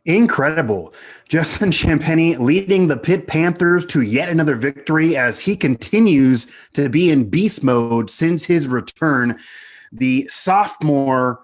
Incredible. Justin Champagnie leading the Pitt Panthers to yet another victory as he continues to be in beast mode since his return. The sophomore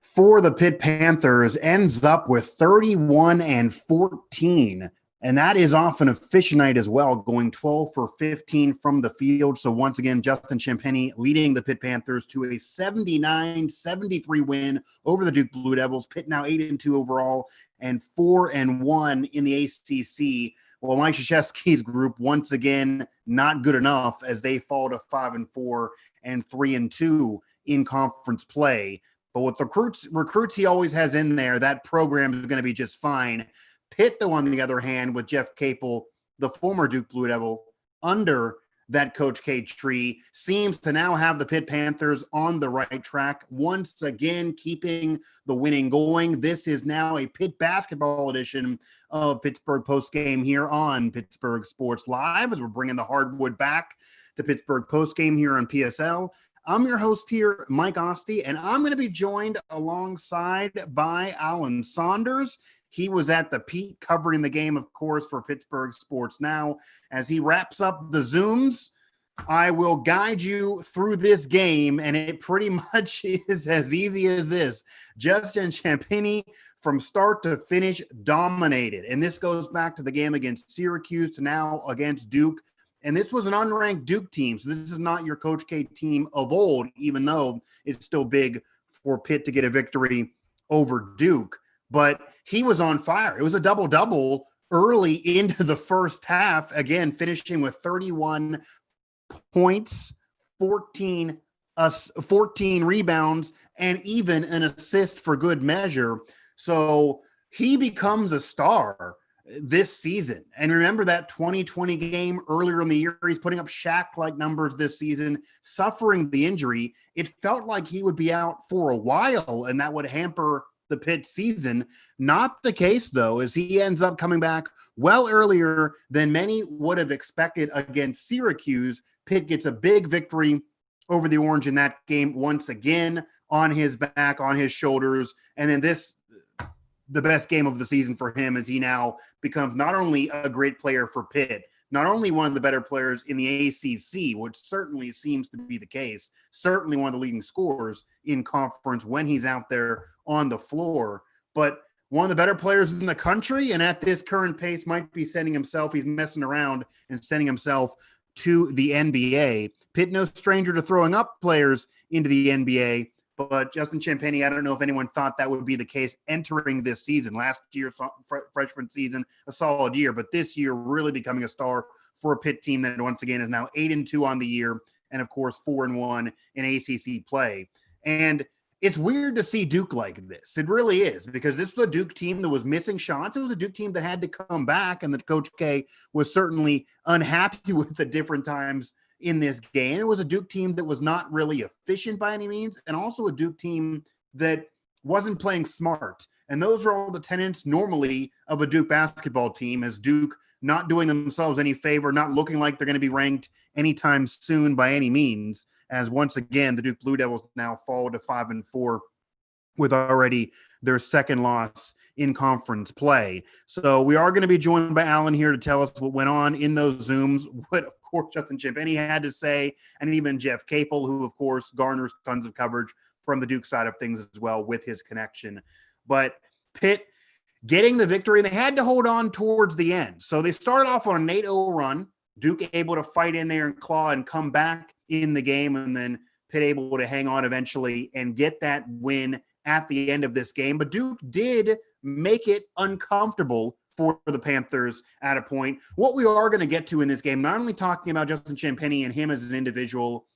for the Pitt Panthers ends up with 31-14. And that is off an efficient night as well, going 12 for 15 from the field. So once again, Justin Champagnie leading the Pitt Panthers to a 79-73 win over the Duke Blue Devils. Pitt now 8-2 overall and 4-1 in the ACC. Well, Mike Krzyzewski's group once again not good enough as they fall to 5-4 and 3-2 in conference play. But with the recruits he always has in there, that program is going to be just fine. Pitt, though, on the other hand, with Jeff Capel, the former Duke Blue Devil, under that Coach K tree, seems to now have the Pitt Panthers on the right track, once again keeping the winning going. This is now a Pitt basketball edition of Pittsburgh Postgame here on Pittsburgh Sports Live, as we're bringing the hardwood back to Pittsburgh Postgame here on PSL. I'm your host here, Mike Asti, and I'm going to be joined alongside by Alan Saunders. He was at the Pete covering the game, of course, for Pittsburgh Sports Now. As he wraps up the Zooms, I will guide you through this game, and it pretty much is as easy as this. Justin Champagnie, from start to finish, dominated. And this goes back to the game against Syracuse to now against Duke. And this was an unranked Duke team, so this is not your Coach K team of old, even though it's still big for Pitt to get a victory over Duke. But he was on fire. It was a double-double early into the first half, again, finishing with 31 points, 14 rebounds, and even an assist for good measure. So he becomes a star this season. And remember that 2020 game earlier in the year, he's putting up Shaq-like numbers this season, suffering the injury. It felt like he would be out for a while, and that would hamper the Pitt season. Not the case, though, as he ends up coming back well earlier than many would have expected against Syracuse. Pitt gets a big victory over the Orange in that game once again, on his back, on his shoulders. And then this, the best game of the season for him, as he now becomes not only a great player for Pitt, not only one of the better players in the ACC, which certainly seems to be the case, certainly one of the leading scorers in conference when he's out there on the floor, but one of the better players in the country, and at this current pace might be sending himself, he's messing around and sending himself to the NBA. Pitt no stranger to throwing up players into the NBA, but Justin Champagnie, I don't know if anyone thought that would be the case entering this season. Last year, freshman season, a solid year, but this year really becoming a star for a Pitt team that once again is now 8-2 on the year, and of course 4-1 in ACC play. And it's weird to see Duke like this. It really is, because this was a Duke team that was missing shots. It was a Duke team that had to come back, and that Coach K was certainly unhappy with the different times in this game. It was a Duke team that was not really efficient by any means, and also a Duke team that wasn't playing smart. And those are all the tenets normally of a Duke basketball team, as Duke not doing themselves any favor, not looking like they're going to be ranked anytime soon by any means, as once again, the Duke Blue Devils now fall to 5-4 with already their second loss in conference play. So we are going to be joined by Alan here to tell us what went on in those Zooms, what, of course, Justin Champagnie had to say, and even Jeff Capel, who, of course, garners tons of coverage from the Duke side of things as well with his connection. But Pitt getting the victory, and they had to hold on towards the end. So they started off on an 8-0 run. Duke able to fight in there and claw and come back in the game, and then Pitt able to hang on eventually and get that win at the end of this game. But Duke did make it uncomfortable for the Panthers at a point. What we are going to get to in this game, not only talking about Justin Champagnie and him as an individual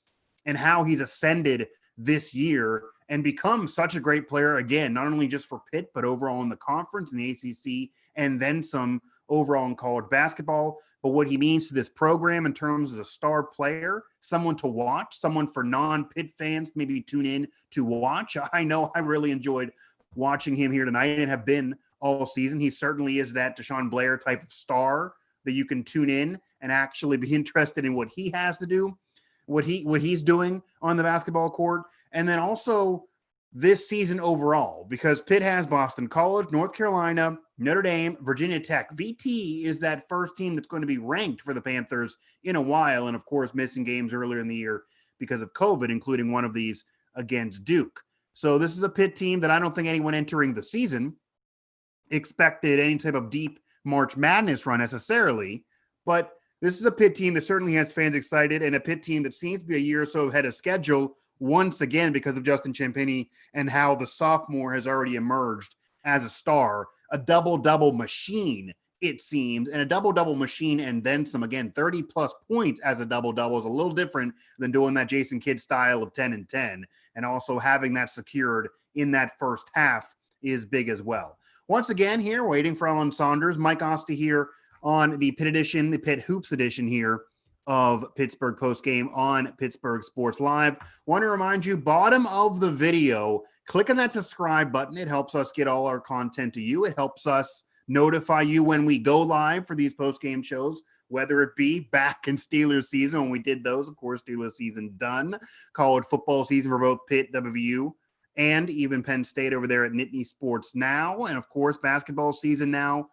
and how he's ascended this year and become such a great player, again, not only just for Pitt, but overall in the conference, in the ACC, and then some overall in college basketball, but what he means to this program in terms of a star player, someone to watch, someone for non-Pitt fans to maybe tune in to watch. I know I really enjoyed watching him here tonight and have been all season. He certainly is that Deshaun Blair type of star that you can tune in and actually be interested in what he has to do, what he's doing on the basketball court. And then also this season overall, because Pitt has Boston College, North Carolina, Notre Dame, Virginia Tech. VT is that first team that's going to be ranked for the Panthers in a while, and of course missing games earlier in the year because of COVID, including one of these against Duke. So this is a Pitt team that I don't think anyone entering the season expected any type of deep March Madness run necessarily, but this is a Pitt team that certainly has fans excited, and a Pitt team that seems to be a year or so ahead of schedule once again because of Justin Champagnie and how the sophomore has already emerged as a star, a double-double machine, it seems, and a double-double machine and then some. Again, 30-plus points as a double-double is a little different than doing that Jason Kidd style of 10 and 10, and also having that secured in that first half is big as well. Once again here, waiting for Alan Saunders, Mike Asti here on the Pitt edition, the Pitt Hoops edition here of Pittsburgh Postgame on Pittsburgh Sports Live. Want to remind you, bottom of the video, click on that subscribe button. It helps us get all our content to you. It helps us notify you when we go live for these postgame shows, whether it be back in Steelers season when we did those. Of course, Steelers season done. College football season for both Pitt, WVU, and even Penn State over there at Nittany Sports Now. And, of course, basketball season now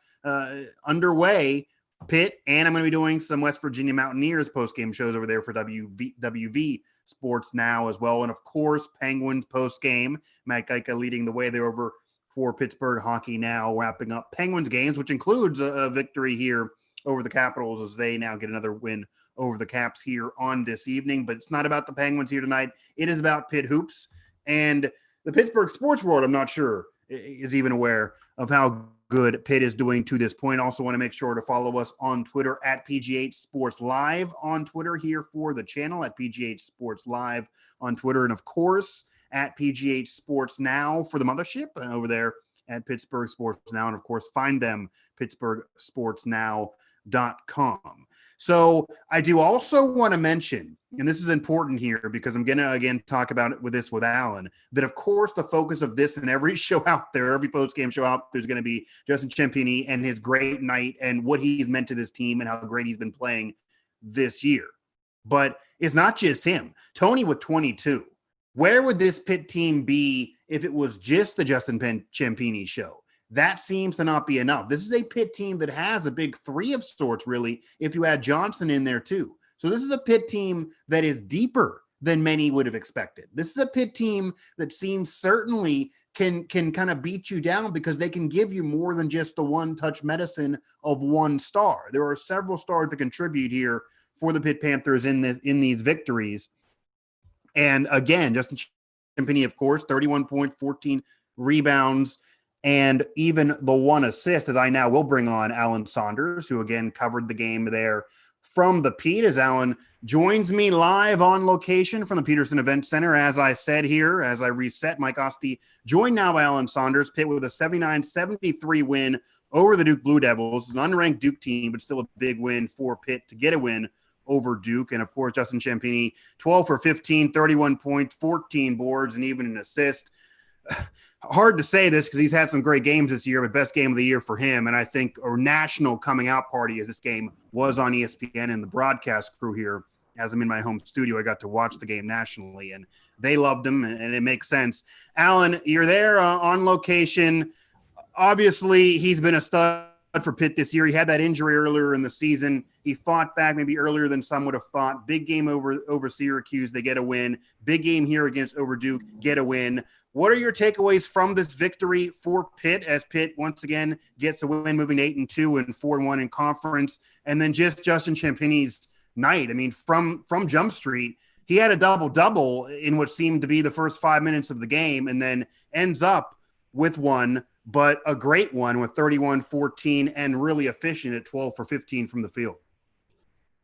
underway. Pitt, and I'm going to be doing some West Virginia Mountaineers postgame shows over there for WV Sports Now as well. And, of course, Penguins postgame. Matt Geika leading the way there over for Pittsburgh Hockey Now, wrapping up Penguins games, which includes a victory here over the Capitals as they now get another win over the Caps here on this evening. But it's not about the Penguins here tonight. It is about Pitt hoops. And the Pittsburgh sports world, I'm not sure, is even aware of how good Pitt is doing to this point. Also want to make sure to follow us on Twitter at PGH Sports Live on Twitter here for the channel, at PGH Sports Live on Twitter. And, of course, at PGH Sports Now for the mothership over there at Pittsburgh Sports Now. And, of course, find them, PittsburghSportsNow.com. So I do also want to mention, and this is important here because I'm going to, again, talk about it with Alan, that, of course, the focus of this and every show out there, every post-game show out there is going to be Justin Champagnie and his great night and what he's meant to this team and how great he's been playing this year. But it's not just him. Tony with 22. Where would this Pitt team be if it was just the Justin Champagnie show? That seems to not be enough. This is a Pitt team that has a big three of sorts, really, if you add Johnson in there too. So this is a Pitt team that is deeper than many would have expected. This is a Pitt team that seems certainly can kind of beat you down because they can give you more than just the one-touch medicine of one star. There are several stars that contribute here for the Pitt Panthers in these victories. And again, Justin Champagnie, of course, 31 points, 14 rebounds, and even the one assist, as I now will bring on Alan Saunders, who again covered the game there from the Pete, as Alan joins me live on location from the Peterson Events Center. As I said here, as I reset, Mike Asti joined now by Alan Saunders. Pitt with a 79-73 win over the Duke Blue Devils, an unranked Duke team, but still a big win for Pitt to get a win over Duke. And, of course, Justin Champagnie, 12 for 15, 31 points, 14 boards, and even an assist. Hard to say this because he's had some great games this year, but best game of the year for him. And I think a national coming out party as this game was on ESPN, and the broadcast crew here, as I'm in my home studio, I got to watch the game nationally, and they loved him, and it makes sense. Alan, you're there on location. Obviously, he's been a stud for Pitt this year. He had that injury earlier in the season. He fought back maybe earlier than some would have thought. Big game over Syracuse, they get a win. Big game here against over Duke, get a win. What are your takeaways from this victory for Pitt as Pitt once again gets a win, moving 8-2 and 4-1 in conference? And then just Justin Champagnie's night. I mean, from Jump Street, he had a double-double in what seemed to be the first 5 minutes of the game, and then ends up with one, but a great one with 31, 14, and really efficient at 12 for 15 from the field.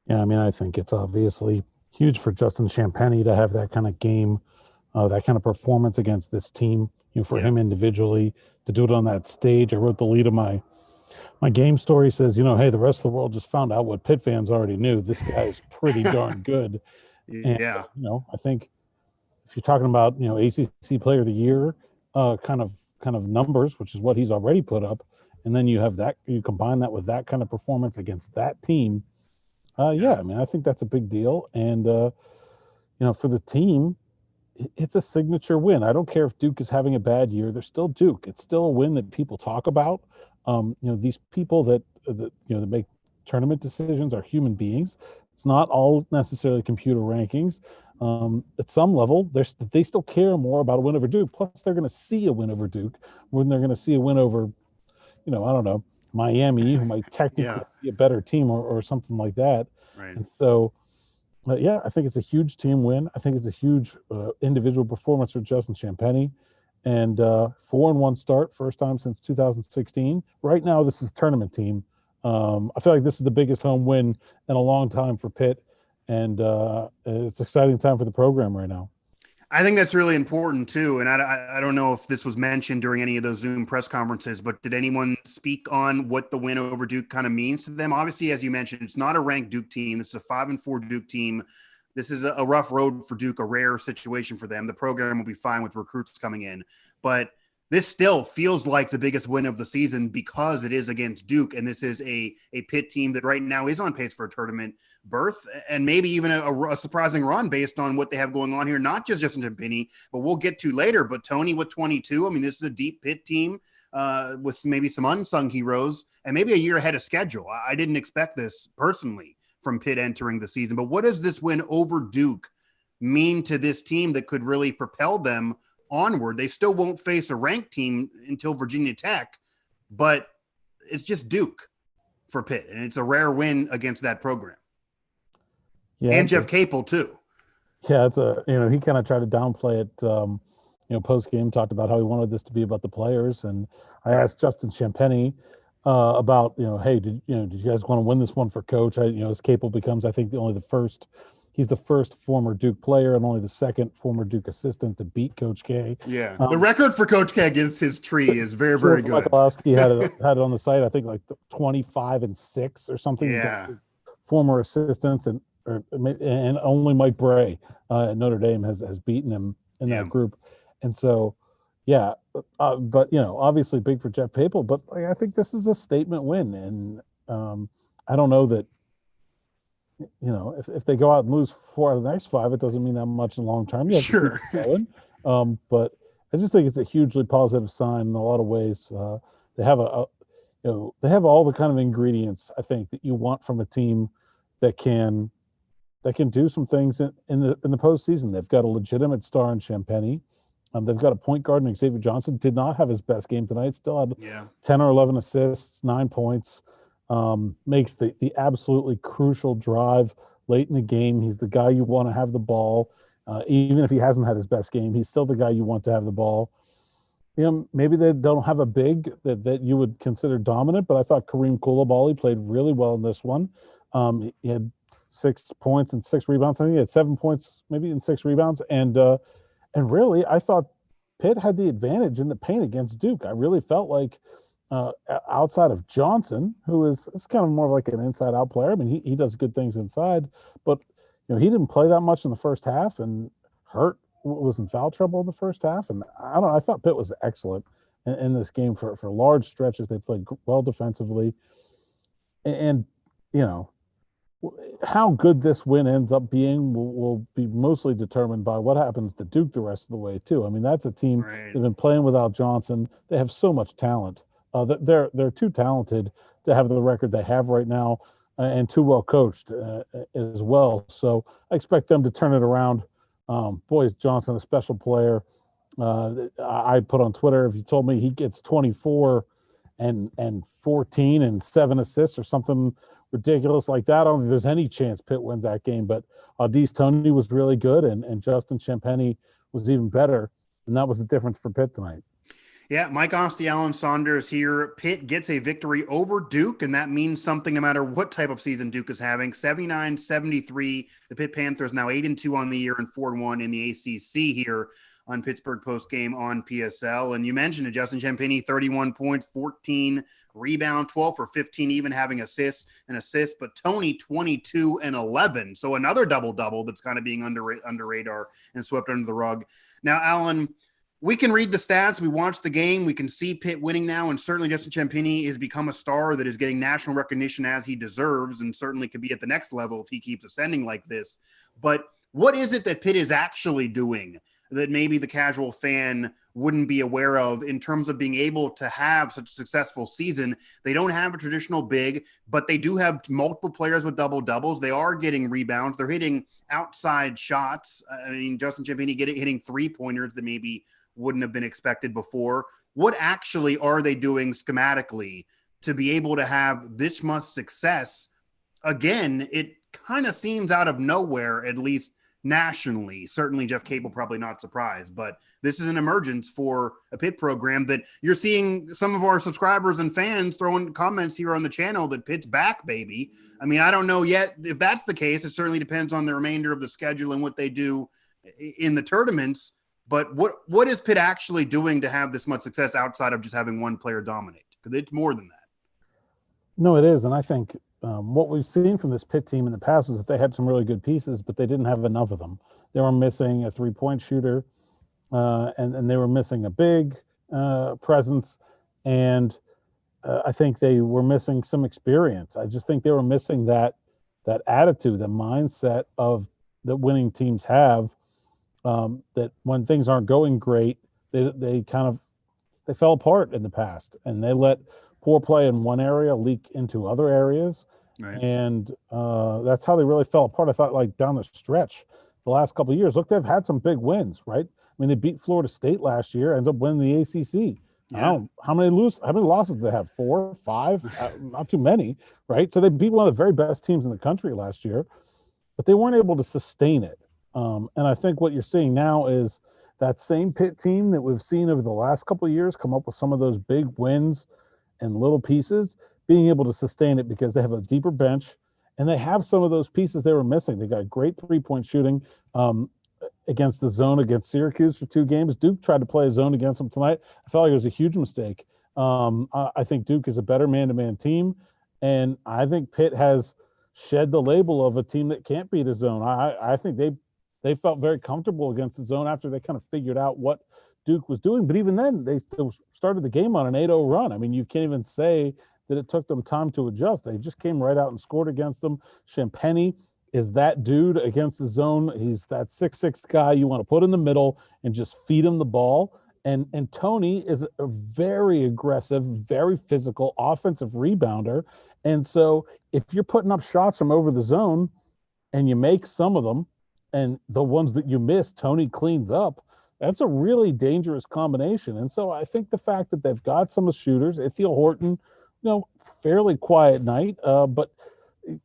Yeah, I mean, I think it's obviously huge for Justin Champagnie to have that kind of game, that kind of performance against this team, for him individually, to do it on that stage. I wrote the lead of my game story, says, hey, the rest of the world just found out what Pitt fans already knew. This guy is pretty darn good. And, yeah. I think if you're talking about, ACC Player of the Year kind of numbers, which is what he's already put up, and then you combine that with that kind of performance against that team. I mean, I think that's a big deal. And, for the team, it's a signature win. I don't care if Duke is having a bad year; they're still Duke. It's still a win that people talk about. These people that make tournament decisions are human beings. It's not all necessarily computer rankings. At some level, they still care more about a win over Duke. Plus, they're going to see a win over Duke when they're going to see a win over, I don't know, Miami, who might technically be a better team or something like that. Right. And so, I think it's a huge team win. I think it's a huge individual performance for Justin Champagnie. And 4-1 start, first time since 2016. Right now, this is tournament team. I feel like this is the biggest home win in a long time for Pitt. And it's an exciting time for the program right now. I think that's really important too. And I don't know if this was mentioned during any of those Zoom press conferences, but did anyone speak on what the win over Duke kind of means to them? Obviously, as you mentioned, it's not a ranked Duke team. This is a 5-4 Duke team. This is a rough road for Duke, a rare situation for them. The program will be fine with recruits coming in, but this still feels like the biggest win of the season because it is against Duke. And this is a Pitt team that right now is on pace for a tournament berth and maybe even a surprising run based on what they have going on here. Not just Justin Champagnie, but we'll get to later. But Tony with 22, I mean, this is a deep Pitt team with maybe some unsung heroes and maybe a year ahead of schedule. I didn't expect this personally from Pitt entering the season. But what does this win over Duke mean to this team that could really propel them onward? They still won't face a ranked team until Virginia Tech, but it's just Duke for Pitt, and it's a rare win against that program. Yeah, and Jeff Capel too. Yeah, it's he kind of tried to downplay it. Post game talked about how he wanted this to be about the players, and I asked Justin Champagnie about hey, did you guys want to win this one for Coach? As Capel becomes, I think he's the first former Duke player and only the second former Duke assistant to beat Coach K. Yeah, the record for Coach K against his tree is very, very good. Mike Asti had it on the site. I think like 25-6 or something. Yeah, former assistants and only Mike Bray at Notre Dame has beaten him in that group, and so but obviously big for Jeff Capel. But I think this is a statement win, and I don't know that. If they go out and lose 4 out of the next 5, it doesn't mean that much in the long term. Sure. But I just think it's a hugely positive sign in a lot of ways. They have they have all the kind of ingredients I think that you want from a team that can do some things in the postseason. They've got a legitimate star in Champagnie. They've got a point guard in Xavier Johnson. Did not have his best game tonight. Still had 10 or 11 assists, 9 points. Makes the absolutely crucial drive late in the game. He's the guy you want to have the ball. Even if he hasn't had his best game, he's still the guy you want to have the ball. Maybe they don't have a big that you would consider dominant, but I thought Kareem Koulibaly played really well in this one. He had 6 points and 6 rebounds. I think he had 7 points, maybe in 6 rebounds. And really, I thought Pitt had the advantage in the paint against Duke. I really felt like outside of Johnson, who is kind of more like an inside-out player. I mean, he does good things inside, but he didn't play that much in the first half, and Hurt was in foul trouble in the first half. And I thought Pitt was excellent in this game for large stretches. They played well defensively, and how good this win ends up being will be mostly determined by what happens to Duke the rest of the way too. I mean, that's a team they've been playing without Johnson. They have so much talent. They're too talented to have the record they have right now, and too well coached as well. So I expect them to turn it around. Boy, is Johnson a special player. I put on Twitter, if you told me he gets 24 and 14 and 7 assists or something ridiculous like that, I don't think there's any chance Pitt wins that game. But Audice Toney was really good, and Justin Champagnie was even better, and that was the difference for Pitt tonight. Yeah, Mike Asti, Alan Saunders here. Pitt gets a victory over Duke, and that means something no matter what type of season Duke is having. 79-73. The Pitt Panthers now 8-2 on the year and 4-1 in the ACC here on Pittsburgh Postgame on PSL. And you mentioned it, Justin Champagnie, 31 points, 14 rebound, 12 for 15, even having assists. But Toney, 22 and 11. So another double-double that's kind of being under radar and swept under the rug. Now, Alan, we can read the stats. We watch the game. We can see Pitt winning now, and certainly Justin Champagnie has become a star that is getting national recognition as he deserves, and certainly could be at the next level if he keeps ascending like this. But what is it that Pitt is actually doing that maybe the casual fan wouldn't be aware of in terms of being able to have such a successful season. They don't have a traditional big, but they do have multiple players with double doubles. They are getting rebounds. They're hitting outside shots. I mean, Justin Champagnie hitting 3-pointers that maybe wouldn't have been expected before. What actually are they doing schematically to be able to have this much success? Again, it kind of seems out of nowhere, at least nationally. Certainly Jeff Capel probably not surprised, but this is an emergence for a Pitt program that you're seeing some of our subscribers and fans throwing comments here on the channel that Pitt's back, baby. I mean, I don't know yet if that's the case. It certainly depends on the remainder of the schedule and what they do in the tournaments. But what is Pitt actually doing to have this much success outside of just having one player dominate? Because it's more than that. No, it is. And I think what we've seen from this Pitt team in the past is that they had some really good pieces, but they didn't have enough of them. They were missing a 3-point shooter, and they were missing a big presence. And I think they were missing some experience. I just think they were missing that attitude, the mindset of that winning teams have, that when things aren't going great, they fell apart in the past, and they let poor play in one area leak into other areas. Right. And that's how they really fell apart. I thought, like, down the stretch, the last couple of years, look, they've had some big wins, right? I mean, they beat Florida State last year, ended up winning the ACC. Yeah. I don't know, how many losses did they have? 4, 5? Not too many, right? So they beat one of the very best teams in the country last year, but they weren't able to sustain it. And I think what you're seeing now is that same Pitt team that we've seen over the last couple of years come up with some of those big wins and little pieces, being able to sustain it because they have a deeper bench and they have some of those pieces they were missing. They got great 3-point shooting against the zone against Syracuse for 2 games. Duke tried to play a zone against them tonight. I felt like it was a huge mistake. I think Duke is a better man-to-man team, and I think Pitt has shed the label of a team that can't beat a zone. I think they felt very comfortable against the zone after they kind of figured out what Duke was doing. But even then, they still started the game on an 8-0 run. I mean, you can't even say that it took them time to adjust. They just came right out and scored against them. Champagnie is that dude against the zone. He's that 6'6" guy you want to put in the middle and just feed him the ball. And Tony is a very aggressive, very physical offensive rebounder. And so if you're putting up shots from over the zone and you make some of them, and the ones that you miss, Tony cleans up, that's a really dangerous combination. And so I think the fact that they've got some of the shooters, Ithiel Horton, fairly quiet night, but,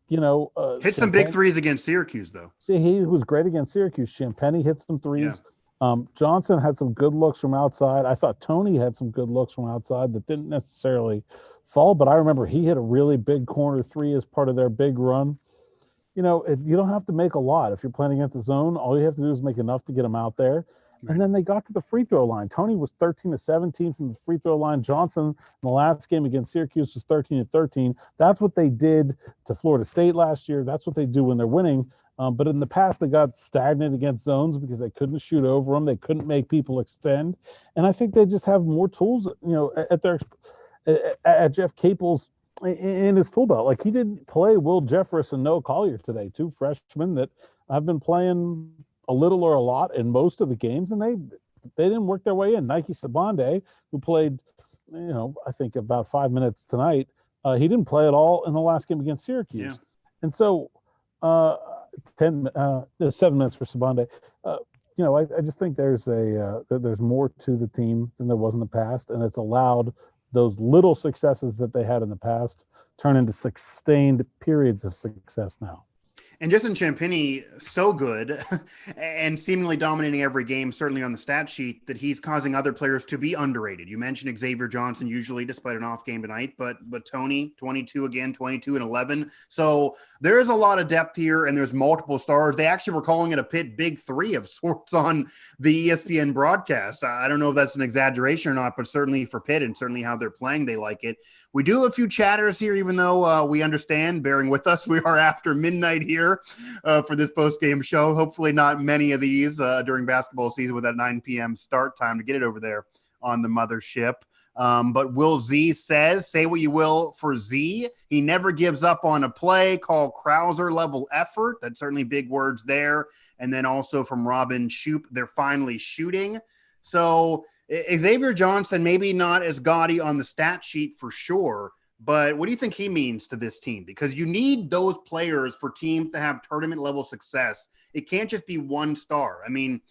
hit some big threes against Syracuse, though. He was great against Syracuse. Champagnie hit some threes. Yeah. Johnson had some good looks from outside. I thought Tony had some good looks from outside that didn't necessarily fall, but I remember he hit a really big corner 3 as part of their big run. You don't have to make a lot. If you're playing against the zone, all you have to do is make enough to get them out there. Right. And then they got to the free throw line. Tony was 13-17 from the free throw line. Johnson in the last game against Syracuse was 13-13. That's what they did to Florida State last year. That's what they do when they're winning. But in the past, they got stagnant against zones because they couldn't shoot over them. They couldn't make people extend. And I think they just have more tools, at Jeff Capel's in his tool belt. Like, he didn't play Will Jeffress and Noah Collier today, 2 freshmen that have been playing a little or a lot in most of the games, and they didn't work their way in. Nike Sabande, who played, I think about 5 minutes tonight, he didn't play at all in the last game against Syracuse. Yeah. And so 7 minutes for Sabande. I just think there's more to the team than there was in the past, and it's allowed those little successes that they had in the past turn into sustained periods of success now. And Justin Champagnie, so good and seemingly dominating every game, certainly on the stat sheet, that he's causing other players to be underrated. You mentioned Xavier Johnson, usually, despite an off game tonight, but Tony, 22 again, 22 and 11. So there's a lot of depth here, and there's multiple stars. They actually were calling it a Pitt big 3 of sorts on the ESPN broadcast. I don't know if that's an exaggeration or not, but certainly for Pitt and certainly how they're playing, they like it. We do have a few chatters here, even though we understand, bearing with us. We are after midnight here for this post-game show. Hopefully not many of these during basketball season with that 9 p.m. start time to get it over there on the mothership. But Will Z says, say what you will for Z. He never gives up on a play. Call Krauser level effort. That's certainly big words there. And then also from Robin Shoup, they're finally shooting. So Xavier Johnson, maybe not as gaudy on the stat sheet for sure, but what do you think he means to this team? Because you need those players for teams to have tournament level success. It can't just be one star. I mean,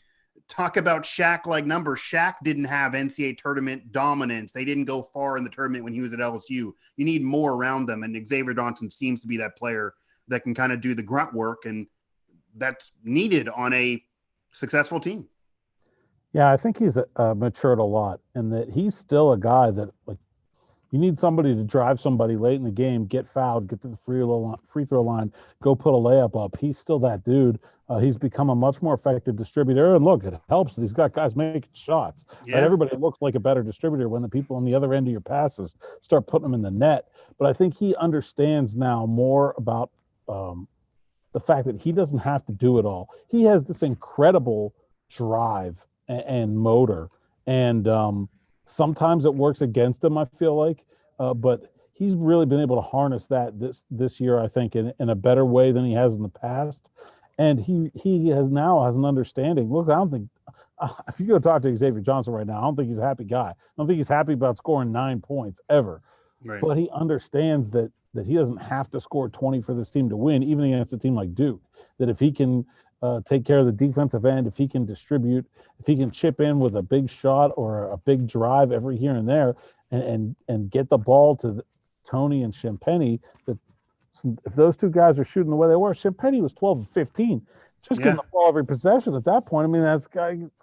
talk about Shaq-like numbers. Shaq didn't have NCAA tournament dominance. They didn't go far in the tournament when he was at LSU. You need more around them, and Xavier Johnson seems to be that player that can kind of do the grunt work, and that's needed on a successful team. Yeah, I think he's matured a lot, and that he's still a guy that, like, you need somebody to drive somebody late in the game, get fouled, get to the free throw line, go put a layup up. He's still that dude. He's become a much more effective distributor. And look, it helps that he's got guys making shots. Yeah. Right? Everybody looks like a better distributor when the people on the other end of your passes start putting them in the net. But I think he understands now more about the fact that he doesn't have to do it all. He has this incredible drive and motor. And sometimes it works against him, I feel like, but he's really been able to harness that this year, I think, in a better way than he has in the past. And he has an understanding. Look, I don't think if you go talk to Xavier Johnson right now, I don't think he's a happy guy. I don't think he's happy about scoring 9 points ever. Right. But he understands that he doesn't have to score 20 for this team to win, even against a team like Duke. That if he can take care of the defensive end, if he can distribute, if he can chip in with a big shot or a big drive every here and there, and get the ball to Tony and Champagnie, that if those two guys are shooting the way they were, Champagnie was 12 of 15, just getting the ball every possession at that point. I mean, this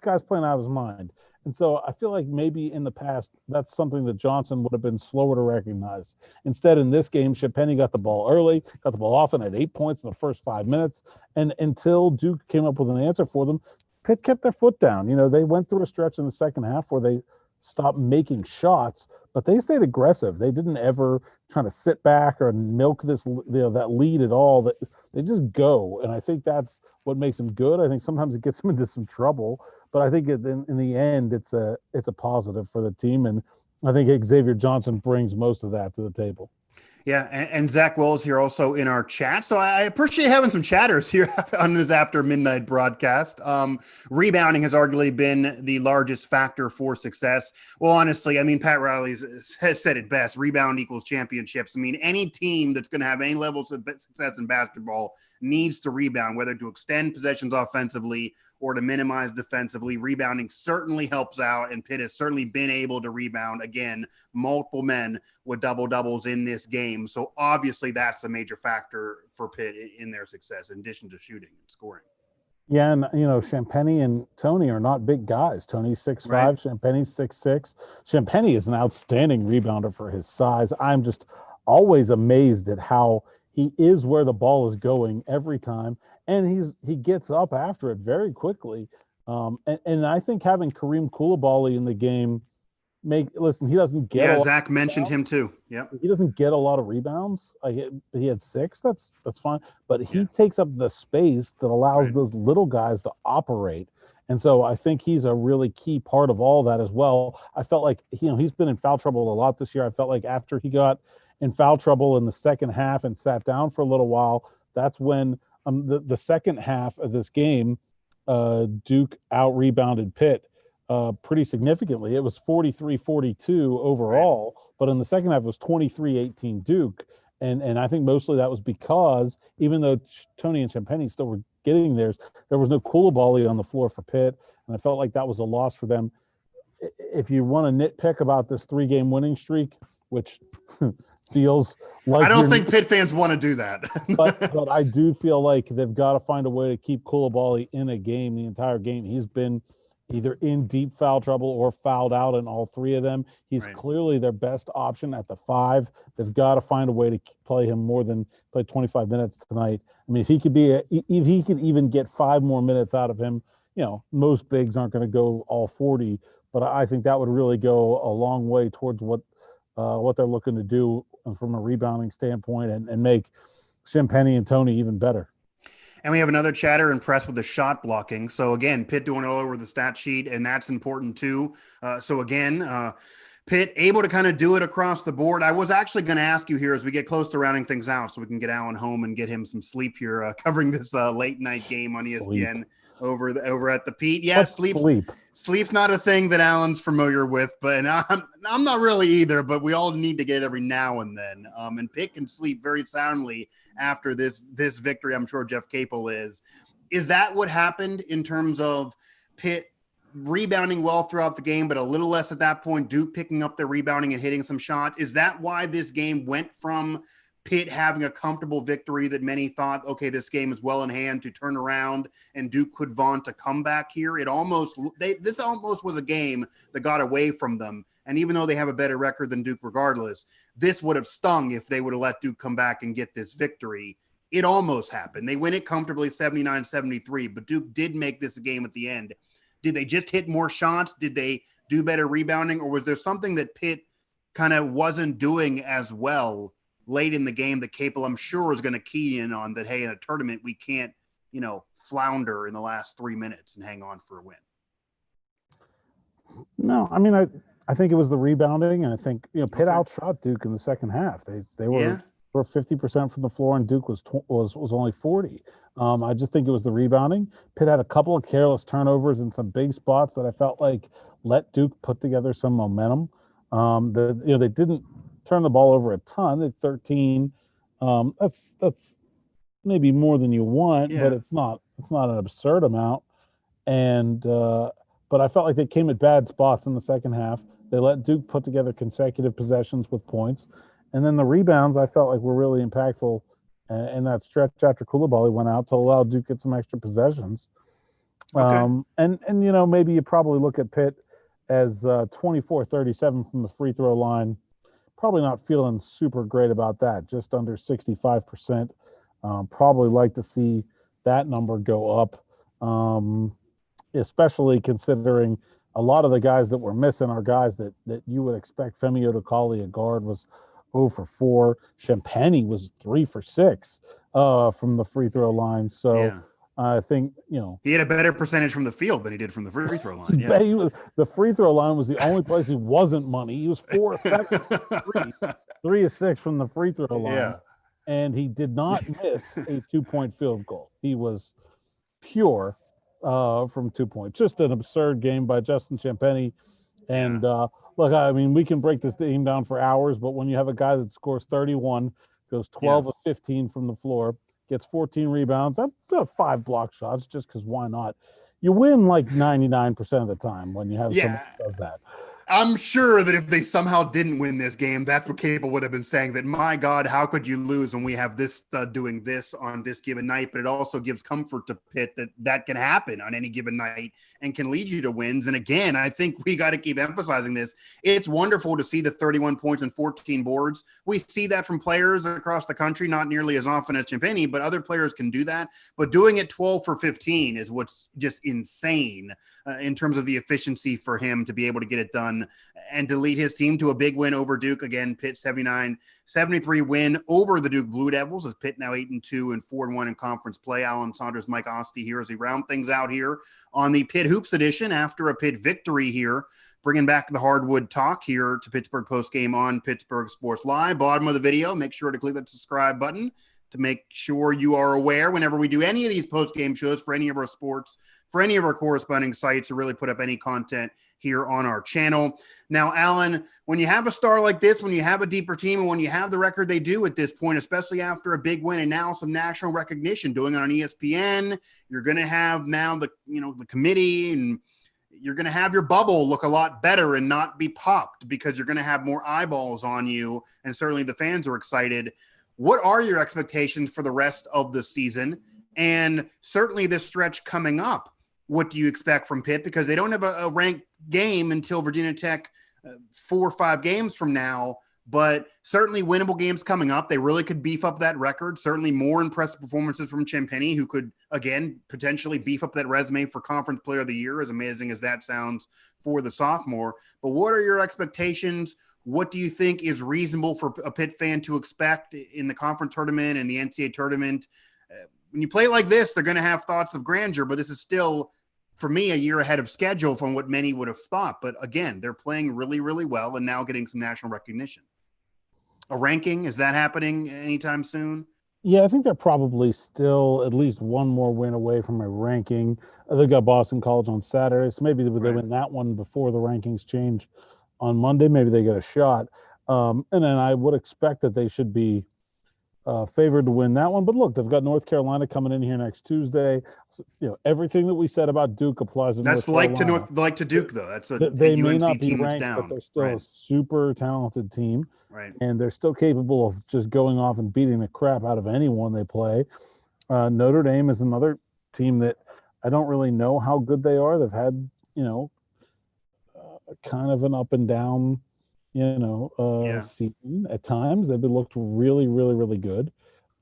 guy's playing out of his mind. And so I feel like maybe in the past, that's something that Johnson would have been slower to recognize. Instead, in this game, Champagnie got the ball early, got the ball off, and had 8 points in the first 5 minutes. And until Duke came up with an answer for them, Pitt kept their foot down. You know, they went through a stretch in the second half where they stopped making shots, but they stayed aggressive. They didn't ever try to sit back or milk that lead at all. That they just go. And I think that's what makes them good. I think sometimes it gets them into some trouble, but I think in the end, it's a positive for the team. And I think Xavier Johnson brings most of that to the table. Yeah, and Zach Wells here also in our chat. So I appreciate having some chatters here on this after midnight broadcast. Rebounding has arguably been the largest factor for success. Well, honestly, I mean, Pat Riley has said it best. Rebound equals championships. I mean, any team that's going to have any levels of success in basketball needs to rebound, whether to extend possessions offensively or to minimize defensively. Rebounding certainly helps out, and Pitt has certainly been able to rebound, again, multiple men with double-doubles in this game. So obviously that's a major factor for Pitt in their success, in addition to shooting and scoring. Yeah, and, you know, Champagnie and Tony are not big guys. Tony's 6'5", right. Champagnie's 6'6". Champagnie is an outstanding rebounder for his size. I'm just always amazed at how he is where the ball is going every time, and he gets up after it very quickly. And I think having Kareem Koulibaly in the game he doesn't get. Yeah, Zach mentioned him too. Yeah, he doesn't get a lot of rebounds. He had 6. That's fine, but he takes up the space that allows those little guys to operate. And so I think he's a really key part of all that as well. I felt like he's been in foul trouble a lot this year. I felt like after he got in foul trouble in the second half and sat down for a little while, that's when the second half of this game, Duke out-rebounded Pitt pretty significantly. It was 43-42 overall, but in the second half it was 23-18 Duke. And I think mostly that was because even though Tony and Champagnie still were getting theirs, there was no Koulibaly on the floor for Pitt, and I felt like that was a loss for them. If you want to nitpick about this 3-game winning streak, which feels like I don't think Pitt fans want to do that. but I do feel like they've got to find a way to keep Koulibaly in a game, the entire game. He's been either in deep foul trouble or fouled out in all 3 of them. He's clearly their best option at the 5. They've got to find a way to play him more than play 25 minutes tonight. I mean, if he could even get 5 more minutes out of him, most bigs aren't going to go all 40, but I think that would really go a long way towards what they're looking to do from a rebounding standpoint and make Champagnie and Tony even better. And we have another chatter impressed with the shot blocking. So again, Pitt doing it all over the stat sheet, and that's important too. So again, Pitt able to kind of do it across the board. I was actually going to ask you here as we get close to rounding things out so we can get Alan home and get him some sleep here covering this late night game on ESPN over at the Pete. Yeah, sleep's not a thing that Alan's familiar with, but I'm not really either, but we all need to get it every now and then. And Pitt can sleep very soundly after this victory. I'm sure Jeff Capel is. Is that what happened in terms of Pitt rebounding well throughout the game, but a little less at that point, Duke picking up their rebounding and hitting some shots? Is that why this game went from Pitt having a comfortable victory that many thought, okay, this game is well in hand, to turn around and Duke could vaunt a comeback here? This almost was a game that got away from them. And even though they have a better record than Duke regardless, this would have stung if they would have let Duke come back and get this victory. It almost happened. They win it comfortably 79-73, but Duke did make this a game at the end. Did they just hit more shots? Did they do better rebounding? Or was there something that Pitt kind of wasn't doing as well late in the game that Capel, I'm sure, is going to key in on, that, hey, in a tournament, we can't, flounder in the last 3 minutes and hang on for a win? No, I mean, I think it was the rebounding, and I think, Pitt outshot Duke in the second half. They were 50% from the floor, and Duke was only 40. I just think it was the rebounding. Pitt had a couple of careless turnovers in some big spots that I felt like let Duke put together some momentum. They didn't turn the ball over a ton. At 13, that's maybe more than you want, but it's not an absurd amount. And but I felt like they came at bad spots in the second half. They let Duke put together consecutive possessions with points, and then the rebounds I felt like were really impactful. And that stretch after Coulibaly went out to allow Duke get some extra possessions. And maybe you probably look at Pitt as 24-37 from the free throw line. Probably not feeling super great about that, just under 65%. Probably like to see that number go up, especially considering a lot of the guys that were missing are guys that you would expect. Femi Odukali, a guard, was 0 for 4. Champagnie was 3 for 6 from the free throw line. So I think, he had a better percentage from the field than he did from the free throw line. Yeah. The free throw line was the only place he wasn't money. He was 4 of 7, 3 of 6 from the free throw line. Yeah. And he did not miss a 2-point field goal. He was pure from 2 points. Just an absurd game by Justin Champagnie. And look, I mean, we can break this game down for hours, but when you have a guy that scores 31, goes 12 of 15 from the floor, gets 14 rebounds, I've got 5 block shots just because why not? You win like 99% of the time when you have someone who does that. I'm sure that if they somehow didn't win this game, that's what Capel would have been saying, that, my God, how could you lose when we have this stud doing this on this given night? But it also gives comfort to Pitt that can happen on any given night and can lead you to wins. And again, I think we got to keep emphasizing this. It's wonderful to see the 31 points and 14 boards. We see that from players across the country, not nearly as often as Champagnie, but other players can do that. But doing it 12 for 15 is what's just insane in terms of the efficiency for him to be able to get it done and to lead his team to a big win over Duke. Again, Pitt 79-73 win over the Duke Blue Devils, as Pitt now 8-2 and 4-1 in conference play. Alan Saunders, Mike Asti here as we round things out here on the Pitt Hoops edition after a Pitt victory here, bringing back the hardwood talk here to Pittsburgh Postgame on Pittsburgh Sports Live. Bottom of the video, make sure to click that subscribe button to make sure you are aware whenever we do any of these post-game shows for any of our sports, for any of our corresponding sites, to really put up any content here on our channel. Now, Alan, when you have a star like this, when you have a deeper team, and when you have the record they do at this point, especially after a big win and now some national recognition, doing it on ESPN, you're going to have now the committee, and you're going to have your bubble look a lot better and not be popped because you're going to have more eyeballs on you, and certainly the fans are excited. What are your expectations for the rest of the season? And certainly this stretch coming up, what do you expect from Pitt? Because they don't have a ranked game until Virginia Tech 4 or 5 games from now, but certainly winnable games coming up. They really could beef up that record. Certainly more impressive performances from Champagnie, who could, again, potentially beef up that resume for Conference Player of the Year, as amazing as that sounds for the sophomore. But what are your expectations? What do you think is reasonable for a Pitt fan to expect in the conference tournament and the NCAA tournament? When you play like this, they're going to have thoughts of grandeur, but this is still for me, a year ahead of schedule from what many would have thought. But again, they're playing really, really well and now getting some national recognition. A ranking, is that happening anytime soon? Yeah, I think they're probably still at least one more win away from a ranking. They've got Boston College on Saturday, so maybe they win that one before the rankings change on Monday. Maybe they get a shot. And then I would expect that they should be favored to win that one. But look, they've got North Carolina coming in here next Tuesday. So, everything that we said about Duke applies to North Carolina. Like to Duke, though. That's a they may UNC not be team ranked, that's down. but they're still a super talented team. Right. And they're still capable of just going off and beating the crap out of anyone they play. Notre Dame is another team that I don't really know how good they are. They've had, kind of an up and down, season at times. They've looked really, really, really good.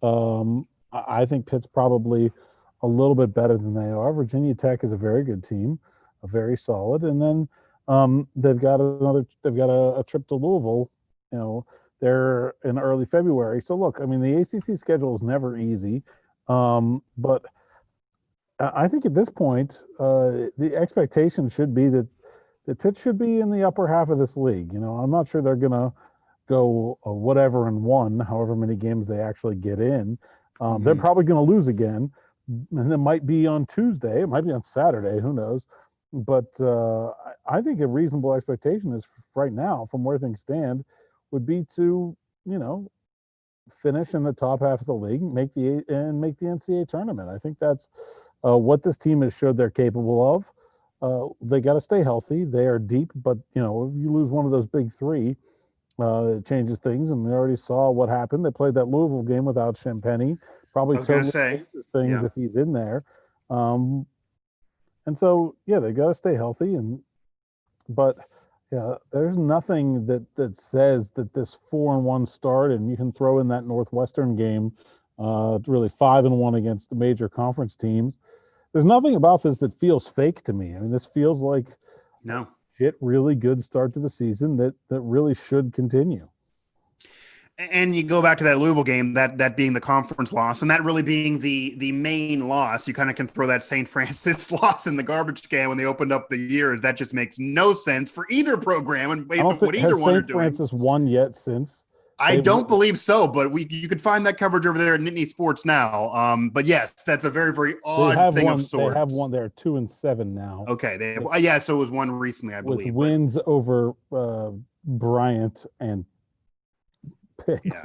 I think Pitt's probably a little bit better than they are. Virginia Tech is a very good team, a very solid. And then they've got a trip to Louisville. They're in early February. So look, I mean, the ACC schedule is never easy, but I think at this point, the expectation should be that Pitt should be in the upper half of this league. I'm not sure they're gonna go whatever and one, however many games they actually get in. They're probably gonna lose again, and it might be on Tuesday, it might be on Saturday, who knows? But I think a reasonable expectation is right now, from where things stand, would be to, finish in the top half of the league, make the NCAA tournament. I think that's what this team has showed they're capable of. They got to stay healthy. They are deep, but if you lose one of those big three, it changes things. And we already saw what happened. They played that Louisville game without Champagnie. Probably totally changes things if he's in there. And so, they got to stay healthy. But there's nothing that says that this 4-1 start, and you can throw in that Northwestern game, really 5-1 against the major conference teams. There's nothing about this that feels fake to me. I mean, this feels like a really good start to the season that really should continue. And you go back to that Louisville game, that being the conference loss, and that really being the main loss. You kind of can throw that St. Francis loss in the garbage can when they opened up the years. That just makes no sense for either program and based on what either one are doing. St. Francis won yet since? I don't believe so, but you could find that coverage over there at Nittany Sports now. But yes, that's a very, very odd thing of sorts. They have one. They're 2-7 now. Okay, so it was one recently, I believe. With wins over Bryant and Pitt. Yeah.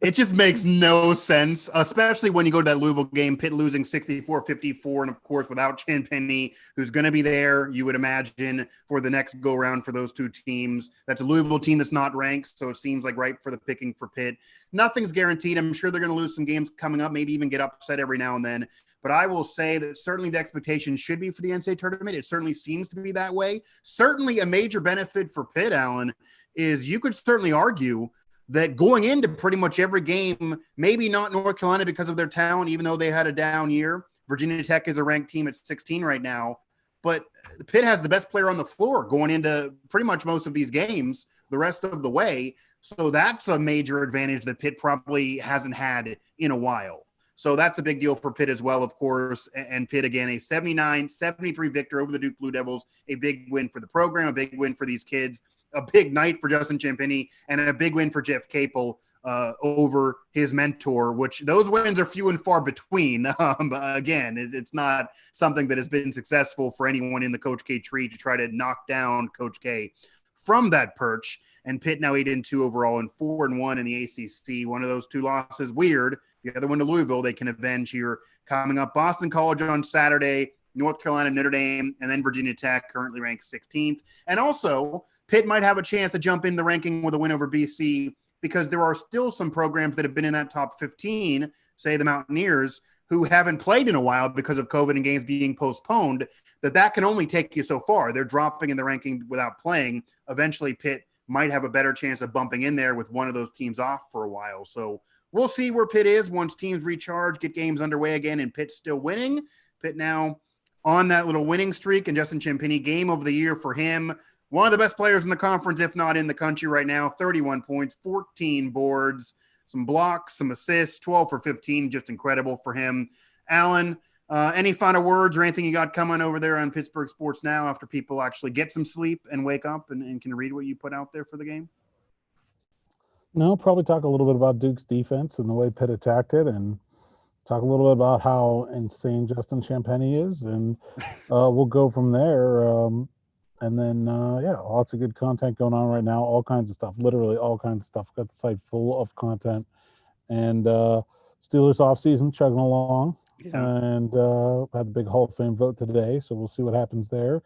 It just makes no sense, especially when you go to that Louisville game, Pitt losing 64-54, and of course without Champagnie, who's going to be there, you would imagine, for the next go-around for those two teams. That's a Louisville team that's not ranked, so it seems like ripe for the picking for Pitt. Nothing's guaranteed. I'm sure they're going to lose some games coming up, maybe even get upset every now and then. But I will say that certainly the expectation should be for the NCAA tournament. It certainly seems to be that way. Certainly a major benefit for Pitt, Alan, is you could certainly argue that going into pretty much every game, maybe not North Carolina because of their talent, even though they had a down year. Virginia Tech is a ranked team at 16 right now. But Pitt has the best player on the floor going into pretty much most of these games the rest of the way. So that's a major advantage that Pitt probably hasn't had in a while. So that's a big deal for Pitt as well, of course. And Pitt, again, a 79-73 victory over the Duke Blue Devils, a big win for the program, a big win for these kids, a big night for Justin Champagnie, and a big win for Jeff Capel over his mentor, which those wins are few and far between. Again, it's not something that has been successful for anyone in the Coach K tree to try to knock down Coach K from that perch. And Pitt now 8-2 overall and 4-1 in the ACC. One of those two losses, weird. The other one to Louisville, they can avenge here. Coming up, Boston College on Saturday, North Carolina, Notre Dame, and then Virginia Tech, currently ranked 16th. And also, Pitt might have a chance to jump in the ranking with a win over BC because there are still some programs that have been in that top 15, say the Mountaineers, who haven't played in a while because of COVID and games being postponed, that can only take you so far. They're dropping in the ranking without playing. Eventually, Pitt might have a better chance of bumping in there with one of those teams off for a while. So we'll see where Pitt is once teams recharge, get games underway again, and Pitt's still winning. Pitt now on that little winning streak, and Justin Champagnie, game of the year for him. One of the best players in the conference, if not in the country right now, 31 points, 14 boards, some blocks, some assists, 12 for 15, just incredible for him. Alan, Any final words or anything you got coming over there on Pittsburgh Sports Now after people actually get some sleep and wake up and can read what you put out there for the game? No, probably talk a little bit about Duke's defense and the way Pitt attacked it, and talk a little bit about how insane Justin Champagnie is, and we'll go from there. And then, yeah, lots of good content going on right now, all kinds of stuff, literally all kinds of stuff. Got the site full of content. And Steelers offseason chugging along. Yeah. And had the big Hall of Fame vote today, so we'll see what happens there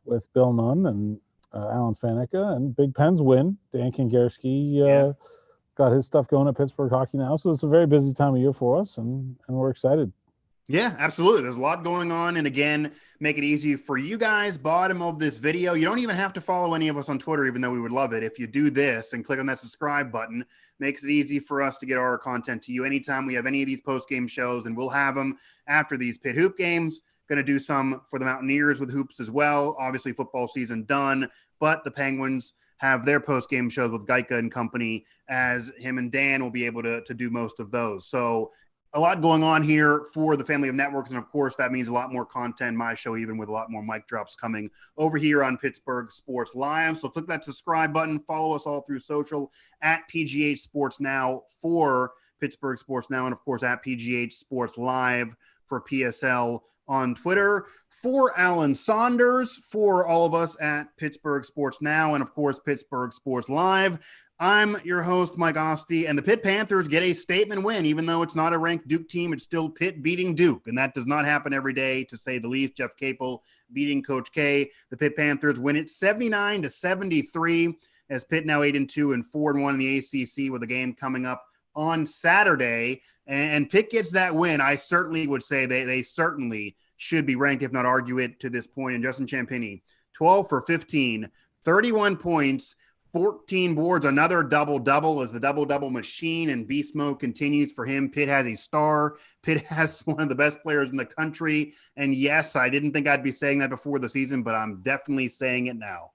with Bill Nunn and Alan Faneca, and Big Pens win. Dan Kingerski got his stuff going at Pittsburgh hockey now, so it's a very busy time of year for us, and we're excited. Yeah, absolutely. There's a lot going on. And again, make it easy for you guys. Bottom of this video, you don't even have to follow any of us on Twitter, even though we would love it. If you do this and click on that subscribe button, makes it easy for us to get our content to you anytime we have any of these post-game shows, and we'll have them after these Pitt Hoop games. Going to do some for the Mountaineers with hoops as well. Obviously, football season done, but the Penguins have their post-game shows with Geica and company, as him and Dan will be able to do most of those. So a lot going on here for the family of networks. And of course, that means a lot more content, my show, even with a lot more mic drops coming over here on Pittsburgh Sports Live. So click that subscribe button, follow us all through social at PGH Sports Now for Pittsburgh Sports Now. And of course, at PGH Sports Live for PSL on Twitter. For Alan Saunders, for all of us at Pittsburgh Sports Now, and of course, Pittsburgh Sports Live, I'm your host, Mike Asti, and the Pitt Panthers get a statement win. Even though it's not a ranked Duke team, it's still Pitt beating Duke, and that does not happen every day, to say the least. Jeff Capel beating Coach K. The Pitt Panthers win it 79-73, as Pitt now 8-2 and 4-1 in the ACC, with a game coming up on Saturday. And Pitt gets that win. I certainly would say they certainly should be ranked, if not argue it, to this point. And Justin Champagnie, 12 for 15, 31 points, 14 boards, another double-double, as the double-double machine and beast mode continues for him. Pitt has a star. Pitt has one of the best players in the country. And yes, I didn't think I'd be saying that before the season, but I'm definitely saying it now.